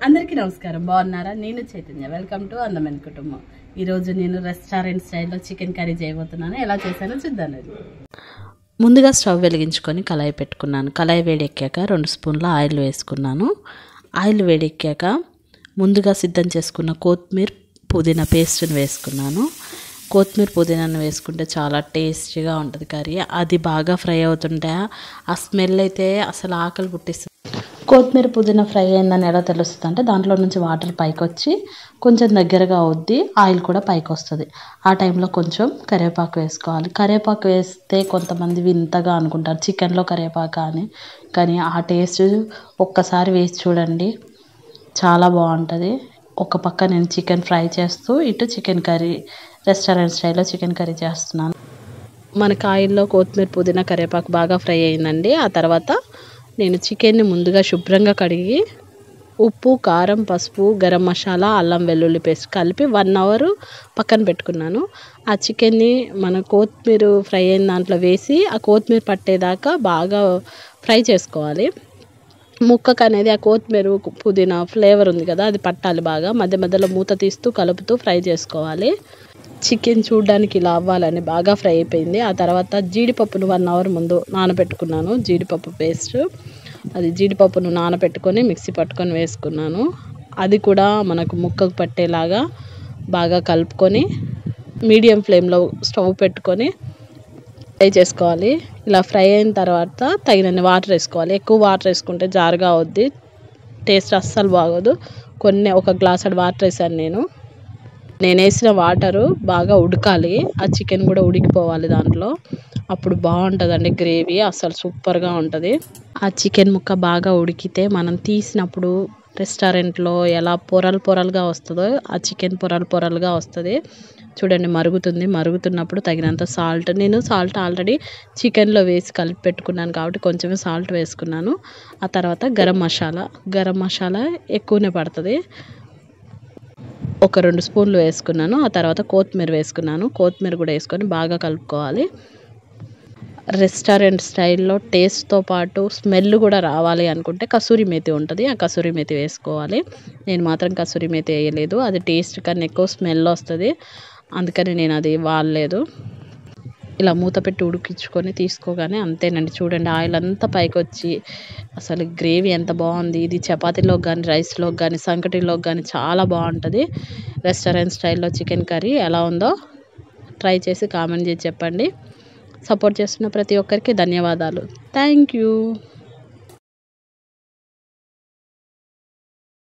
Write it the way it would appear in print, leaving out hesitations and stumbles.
అందరికీ నమస్కారం. బాగున్నారా? నేను చైతన్య. వెల్కమ్ టు అందమైన కుటుంబం. ఈరోజు నేను రెస్టారెంట్ స్టైల్లో చికెన్ కర్రీ చేయబోతున్నాను. ఎలా చేశానో చూద్దాం. ముందుగా స్టవ్ వెలిగించుకొని కళాయి పెట్టుకున్నాను. కళాయి వేడెక్కాక 2 స్పూన్ల ఆయిల్ వేసుకున్నాను. ఆయిల్ వేడెక్కాక ముందుగా సిద్ధం చేసుకున్న కొత్తిమీర పుదీనా పేస్ట్ని వేసుకున్నాను. కొత్తిమీర పుదీనాను వేసుకుంటే చాలా టేస్టీగా ఉంటుంది కర్రీ. అది బాగా ఫ్రై అవుతుంటే ఆ స్మెల్ అయితే అసలు ఆకలి పుట్టిస్తుంది. కొత్తిమీర పుదీనా ఫ్రై అయిందని ఎలా తెలుస్తుంది అంటే దాంట్లో నుంచి వాటర్ పైకి వచ్చి కొంచెం దగ్గరగా అవుద్ది, ఆయిల్ కూడా పైకి వస్తుంది. ఆ టైంలో కొంచెం కరివేపాకు వేసుకోవాలి. కరివేపాకు వేస్తే కొంతమంది వింతగా అనుకుంటారు చికెన్లో కరివేపాకు అని, కానీ ఆ టేస్ట్ ఒక్కసారి వేసి చూడండి, చాలా బాగుంటుంది. ఒక పక్క నేను చికెన్ ఫ్రై చేస్తూ ఇటు చికెన్ కర్రీ రెస్టారెంట్ స్టైల్లో చికెన్ కర్రీ చేస్తున్నాను. మనకి ఆయిల్లో కొత్తిమీర పుదీనా కరివేపాకు బాగా ఫ్రై అయిందండి. ఆ తర్వాత నేను చికెన్ని ముందుగా శుభ్రంగా కడిగి ఉప్పు, కారం, పసుపు, గరం మసాలా, అల్లం వెల్లుల్లి పేస్ట్ కలిపి 1 అవర్ పక్కన పెట్టుకున్నాను. ఆ చికెన్ని మన కొత్తిమీర ఫ్రై అయిన దాంట్లో వేసి ఆ కొత్తిమీర పట్టేదాకా బాగా ఫ్రై చేసుకోవాలి. ముక్కకు అనేది ఆ కొత్తిమీర పుదీనా ఫ్లేవర్ ఉంది కదా, అది పట్టాలి బాగా. మధ్య మధ్యలో మూత తీస్తూ కలుపుతూ ఫ్రై చేసుకోవాలి. చికెన్ చూడడానికి ఇలా అవ్వాలని బాగా ఫ్రై అయిపోయింది. ఆ తర్వాత జీడిపప్పును 1 అవర్ ముందు నానబెట్టుకున్నాను. జీడిపప్పు పేస్ట్, అది జీడిపప్పును నానబెట్టుకొని మిక్సీ పట్టుకొని వేసుకున్నాను. అది కూడా మనకు ముక్కకు పట్టేలాగా బాగా కలుపుకొని మీడియం ఫ్లేమ్లో స్టవ్ పెట్టుకొని ఫ్రై చేసుకోవాలి. ఇలా ఫ్రై అయిన తర్వాత తగినన్ని వాటర్ వేసుకోవాలి. ఎక్కువ వాటర్ వేసుకుంటే జారుగా అవుద్ది, టేస్ట్ అస్సలు బాగోదు. ఒక గ్లాసుడు వాటర్ వేసాను నేను వేసిన వాటరు బాగా ఉడకాలి. ఆ చికెన్ కూడా ఉడికిపోవాలి దాంట్లో, అప్పుడు బాగుంటుందండి గ్రేవీ, అసలు సూపర్గా ఉంటుంది. ఆ చికెన్ ముక్క బాగా ఉడికితే మనం తీసినప్పుడు రెస్టారెంట్లో ఎలా పొరలుగా వస్తుందో ఆ చికెన్ పొరలుగా వస్తుంది. చూడండి, మరుగుతున్నప్పుడు తగినంత సాల్ట్, నేను సాల్ట్ ఆల్రెడీ చికెన్లో వేసి కలిపి పెట్టుకున్నాను కాబట్టి కొంచెమే సాల్ట్ వేసుకున్నాను. ఆ తర్వాత గరం మసాలా ఎక్కువనే పడుతుంది, ఒక 2 స్పూన్లు వేసుకున్నాను. ఆ తర్వాత కొత్తిమీర వేసుకున్నాను. కొత్తిమీర కూడా వేసుకొని బాగా కలుపుకోవాలి. రెస్టారెంట్ స్టైల్లో టేస్ట్తో పాటు స్మెల్ కూడా రావాలి అనుకుంటే కసూరి మేతి ఉంటుంది, ఆ కసూరి మేతి వేసుకోవాలి. నేను మాత్రం కసూరి మేతి వేయలేదు, అది టేస్ట్ కన్నా ఎక్కువ స్మెల్ వస్తుంది, అందుకని నేను అది వాడలేదు. ఇలా మూత పెట్టి ఉడికించుకొని తీసుకోగానే అంతేనండి. చూడండి, ఆయిల్ అంతా పైకి వచ్చి అసలు గ్రేవీ ఎంత బాగుంది. ఇది చపాతీలోకి కానీ, రైస్లోకి కానీ, సంకటిలోకి కానీ చాలా బాగుంటుంది. రెస్టారెంట్ స్టైల్లో చికెన్ కర్రీ ఎలా ఉందో ట్రై చేసి కామెంట్ చేసి చెప్పండి. సపోర్ట్ చేస్తున్న ప్రతి ఒక్కరికి ధన్యవాదాలు. Thank you.